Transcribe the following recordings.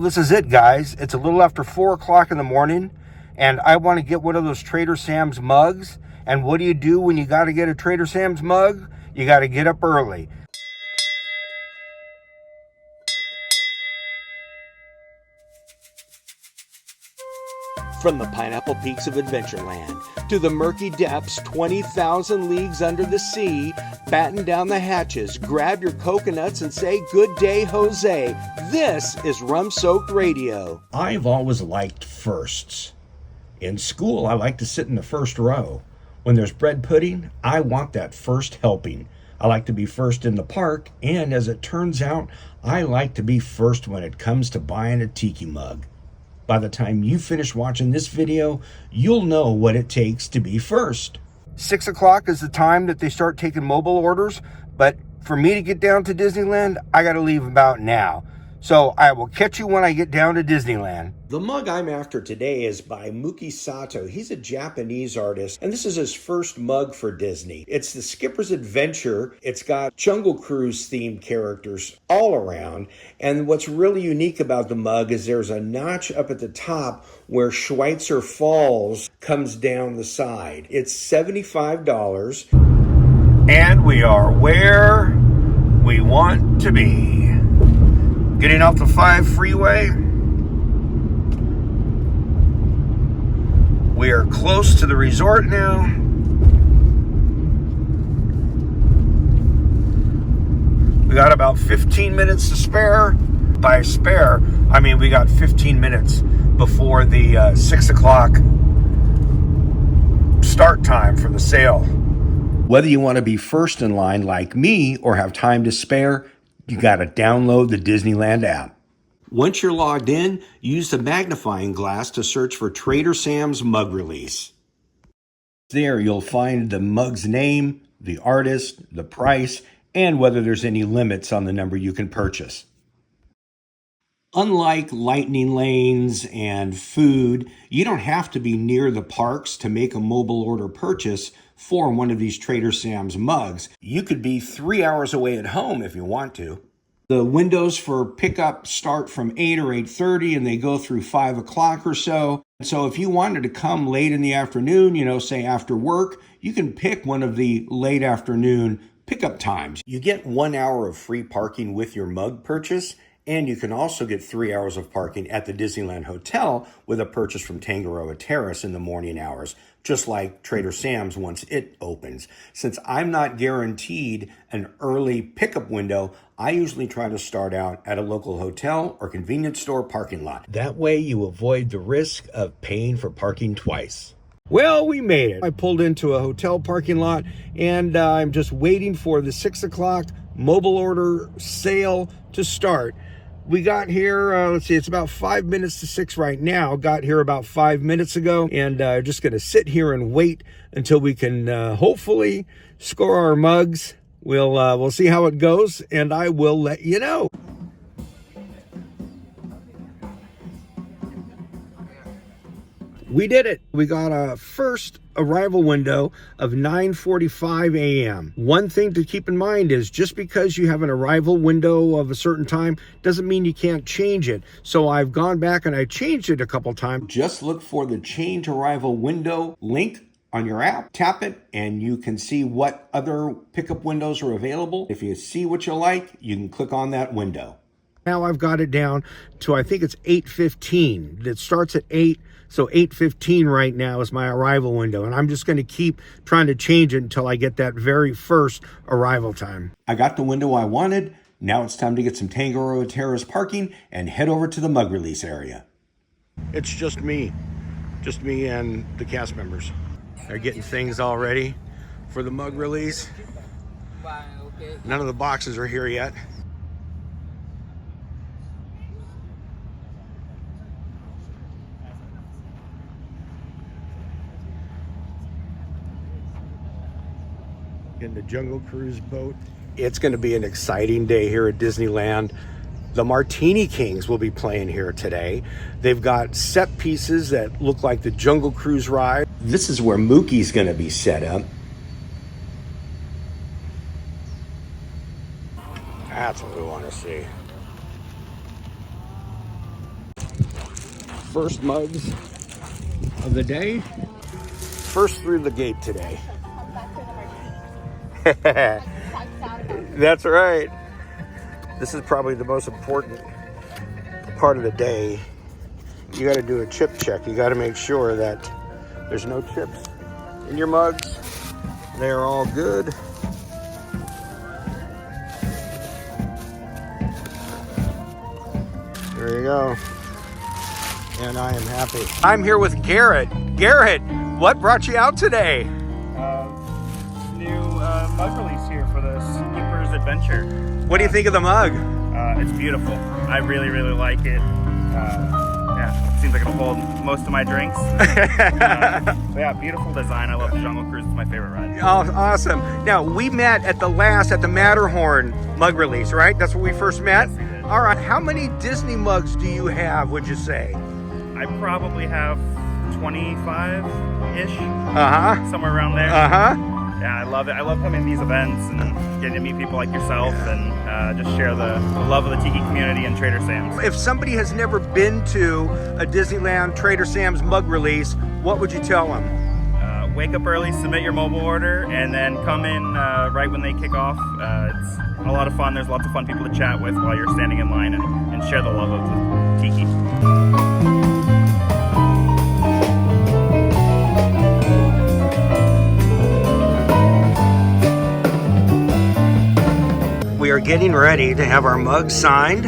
This is it, guys. It's a little after 4 o'clock in the morning, and I want to get one of those Trader Sam's mugs. And what do you do when you got to get a Trader Sam's mug? You got to get up early. From the pineapple peaks of Adventureland to the murky depths 20,000 leagues under the sea, batten down the hatches, grab your coconuts and say good day, Jose. This is Rum-Soaked Radio. I've always liked firsts. In school, I like to sit in the first row. When there's bread pudding, I want that first helping. I like to be first in the park, and as it turns out, I like to be first when it comes to buying a Tiki mug. By the time you finish watching this video, you'll know what it takes to be first. 6 o'clock is the time that they start taking mobile orders, but for me to get down to Disneyland, I got to leave about now. So I will catch you when I get down to Disneyland. The mug I'm after today is by Mookie Sato. He's a Japanese artist, and this is his first mug for Disney. It's the Skipper's Adventure. It's got Jungle Cruise themed characters all around. And what's really unique about the mug is there's a notch up at the top where Schweitzer Falls comes down the side. It's $75. And we are where we want to be. Getting off the 5 freeway. We are close to the resort now. We got about 15 minutes to spare. By spare, I mean we got 15 minutes before the 6 o'clock start time for the sale. Whether you want to be first in line like me or have time to spare, you got to download the Disneyland app. Once you're logged in, use the magnifying glass to search for Trader Sam's mug release. There you'll find the mug's name, the artist, the price, and whether there's any limits on the number you can purchase. Unlike lightning lanes and food, you don't have to be near the parks to make a mobile order purchase for one of these Trader Sam's mugs. You could be 3 hours away at home if you want to. The windows for pickup start from 8 or 8:30 and they go through 5 o'clock or so. So if you wanted to come late in the afternoon, say after work, you can pick one of the late afternoon pickup times. You get 1 hour of free parking with your mug purchase, and you can also get 3 hours of parking at the Disneyland Hotel with a purchase from Tangaroa Terrace in the morning hours, just like Trader Sam's once it opens. Since I'm not guaranteed an early pickup window, I usually try to start out at a local hotel or convenience store parking lot. That way you avoid the risk of paying for parking twice. Well, we made it. I pulled into a hotel parking lot, and I'm just waiting for the 6 o'clock mobile order sale to start. We got here, let's see, it's about 5 minutes to 6 right now. Got here about 5 minutes ago, and just going to sit here and wait until we can hopefully score our mugs. We'll see how it goes, and I will let you know. We did it. We got a first arrival window of 9:45 a.m. One thing to keep in mind is just because you have an arrival window of a certain time doesn't mean you can't change it. So I've gone back and I changed it a couple times. Just look for the change arrival window link on your app, tap it, and you can see what other pickup windows are available. If you see what you like, you can click on that window. Now I've got it down to, I think it's 8:15. It starts at 8, so 8:15 right now is my arrival window, and I'm just going to keep trying to change it until I get that very first arrival time. I got the window I wanted. Now it's time to get some Tangaroa Terrace parking and head over to the mug release area. It's just me and the cast members. They're getting things all ready for the mug release. None of the boxes are here yet. In the Jungle Cruise boat. It's going to be an exciting day here at Disneyland. The Martini Kings will be playing here today. They've got set pieces that look like the Jungle Cruise ride. This is where Mookie's going to be set up. That's what we want to see. first mugs of the day. First through the gate today. That's right. This is probably the most important part of the day. You got to do a chip check. You got to make sure that there's no chips in your mugs. They're all good. There you go. And I am happy. I'm here with Garrett. Garrett, what brought you out today? New mug release here for the Skipper's Adventure. What do you think of the mug? It's beautiful. I really, really like it. Yeah, it seems like it'll hold most of my drinks. Yeah, beautiful design. I love Jungle Cruise. It's my favorite ride. Oh, awesome. Now, we met at the Matterhorn mug release, right? That's where we first met? Yes, we did. All right. How many Disney mugs do you have, would you say? I probably have 25-ish. Uh-huh. Somewhere around there. Uh-huh. Yeah, I love it. I love coming to these events and getting to meet people like yourself and just share the love of the Tiki community and Trader Sam's. If somebody has never been to a Disneyland Trader Sam's mug release, what would you tell them? Wake up early, submit your mobile order, and then come in right when they kick off. It's a lot of fun. There's lots of fun people to chat with while you're standing in line and share the love of the Tiki. We are getting ready to have our mugs signed.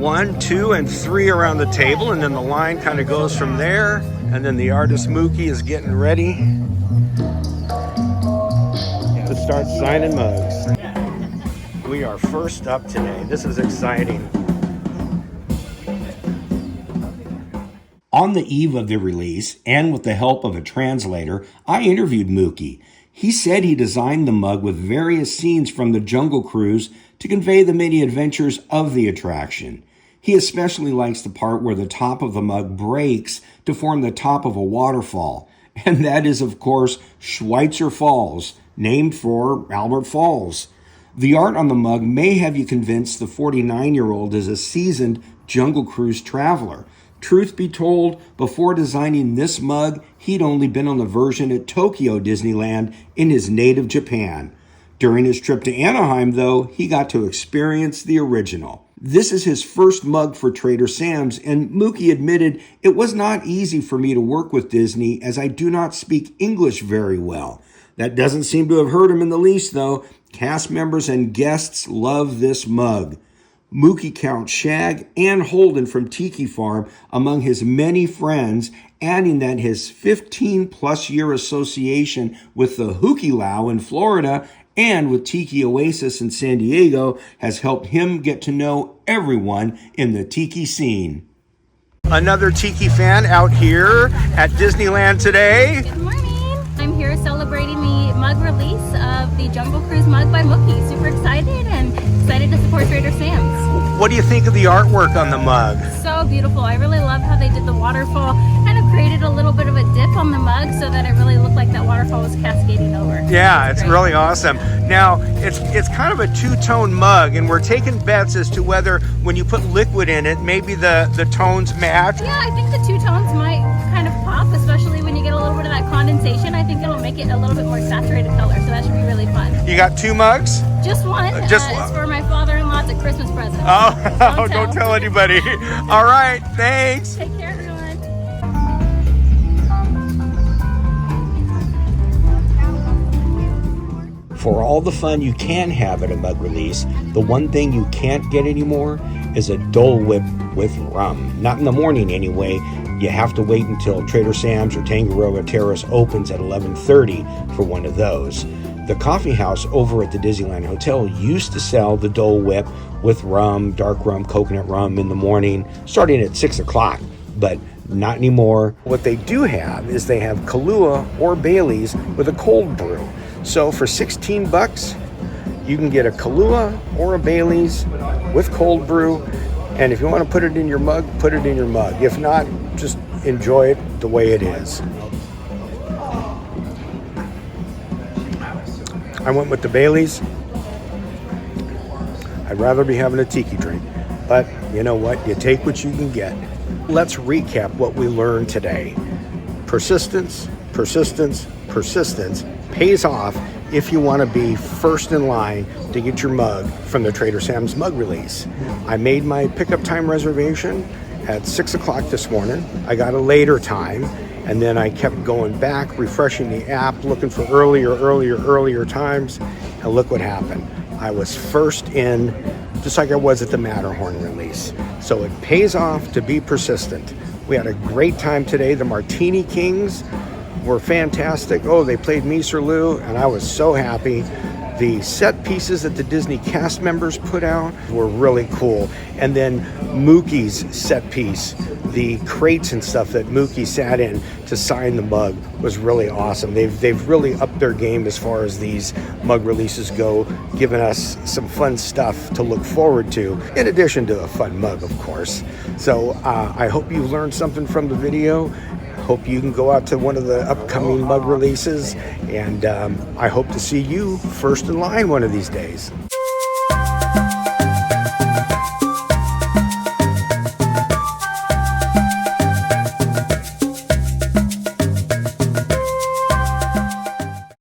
1, 2, and 3 around the table, and then the line kind of goes from there. And then the artist Mookie is getting ready to start signing mugs. We are first up today. This is exciting. On the eve of the release, and with the help of a translator, I interviewed Mookie. He said he designed the mug with various scenes from the Jungle Cruise to convey the many adventures of the attraction. He especially likes the part where the top of the mug breaks to form the top of a waterfall. And that is, of course, Schweitzer Falls, named for Albert Falls. The art on the mug may have you convinced the 49-year-old is a seasoned Jungle Cruise traveler. Truth be told, before designing this mug, he'd only been on the version at Tokyo Disneyland in his native Japan. During his trip to Anaheim, though, he got to experience the original. This is his first mug for Trader Sam's, and Mookie admitted it was not easy for me to work with Disney as I do not speak English very well. That doesn't seem to have hurt him in the least, though. Cast members and guests love this mug. Mookie counts Shag and Holden from Tiki Farm among his many friends, adding that his 15-plus year association with the Hukilau in Florida and with Tiki Oasis in San Diego has helped him get to know everyone in the Tiki scene. Another Tiki fan out here at Disneyland today. Good morning. I'm here celebrating the mug release of the Jungle Cruise mug by Mookie. Super excited and excited to support Trader Sam's. What do you think of the artwork on the mug? So beautiful. I really love how they did the waterfall. Kind of created a little bit of a dip on the mug so that it really looked like that waterfall was cascading over. Yeah, it's great. really awesome. Now, it's kind of a two-tone mug, and we're taking bets as to whether when you put liquid in it, maybe the tones match. Yeah, I think the two tones might kind of pop, especially when you get a little bit of that condensation. I think it'll make it a little bit more saturated color, so that should be really fun. You got 2 mugs? Just one. Just It's for my father-in-law. It's a Christmas present. Oh, don't tell anybody. All right, thanks. Take care, everyone. For all the fun you can have at a mug release, the one thing you can't get anymore is a Dole Whip with rum. Not in the morning anyway. You have to wait until Trader Sam's or Tangaroa Terrace opens at 11:30 for one of those. The coffee house over at the Disneyland Hotel used to sell the Dole Whip with rum, dark rum, coconut rum in the morning, starting at 6 o'clock, but not anymore. What they do have is they have Kahlua or Bailey's with a cold brew. So for $16, you can get a Kahlua or a Bailey's with cold brew. And if you want to put it in your mug, put it in your mug. If not, just enjoy it the way it is. I went with the Bailey's. I'd rather be having a Tiki drink. But you know what? You take what you can get. Let's recap what we learned today. Persistence, persistence, persistence pays off if you want to be first in line to get your mug from the Trader Sam's mug release. I made my pickup time reservation at 6 o'clock this morning. I got a later time, and then I kept going back, refreshing the app, looking for earlier times, and look what happened. I was first in, just like I was at the Matterhorn release. So it pays off to be persistent. We had a great time today. The Martini Kings were fantastic. Oh, they played Meeserloo, and I was so happy. The set pieces that the Disney cast members put out were really cool. And then Mookie's set piece, the crates and stuff that Mookie sat in to sign the mug, was really awesome. They've really upped their game as far as these mug releases go, giving us some fun stuff to look forward to, in addition to a fun mug, of course. So I hope you learned something from the video. Hope you can go out to one of the upcoming mug releases, and I hope to see you first in line one of these days.